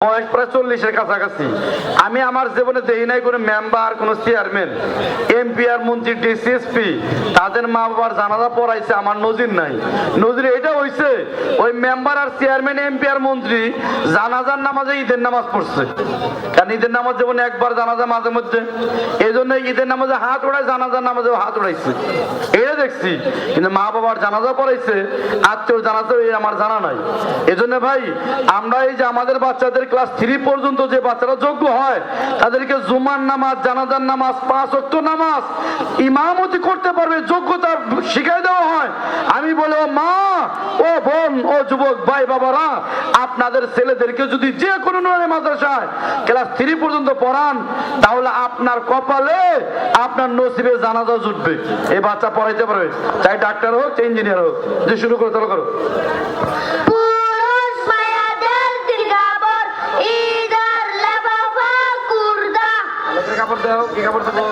বয়স প্রায় 40-এর কাছাকাছি। আমি আমার জীবনে দেখি নাই কোনো মেম্বার, কোনো চেয়ারম্যান, এমপি আর মন্ত্রী, ডিসিএসপি তাদের মা বাবার জানাজা পড়াইছে আমার নজির নাই। নজির এটা হইছে ওই মেম্বার আর চেয়ারম্যান, এমপি আর মন্ত্রী জানাজার নামাজে ঈদের নামাজ পড়ছে। কারণ ঈদের নামাজ যেমন একবার জানাজা মাঝে মধ্যে, এই জন্য ঈদের নামাজে হাত ওড়ায়, জানাজার নামাজেও হাত ওড়াইছে, এটা দেখছি। কিন্তু মা বাবার জানাজা পড়াইছে, আত্মীয় জানাজা আমার জানা নাই। এজন্য ভাই আমরা এই যে আমাদের বাচ্চাদের ক্লাস 3 পর্যন্ত যে বাচ্চারা যোগ্য হয় তাদেরকে জুমার নামাজ, জানাজার নামাজ, 5 ওয়াক্ত নামাজ ইমামতি করতে পারবে যোগ্যতা শিখাই দেওয়া হয়। আমি বলে ও মা, ও বোন, ও যুবক ভাই বাবারা, আপনাদের ছেলেদেরকে যদি যে কোনো নুরানি মাদ্রাসায় ক্লাস 3 পর্যন্ত পড়ান তাহলে আপনার কপালে, আপনার নসিবে জানাজা জুটবে। এই বাচ্চা পড়াইতে পারবে, চাই ডাক্তার হোক, চাই ইঞ্জিনিয়ার হোক। যে শুরু করো, চালু করো। কাপড় দাও, কি কাপড় দেবো?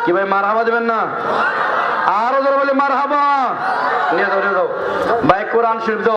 কি ভাই মারহাবা দেবেন না? আরো জোরে বলে মারহাবা। নিয়ে যাও, নিয়ে যাও ভাই, কোরআন শরীফ দাও।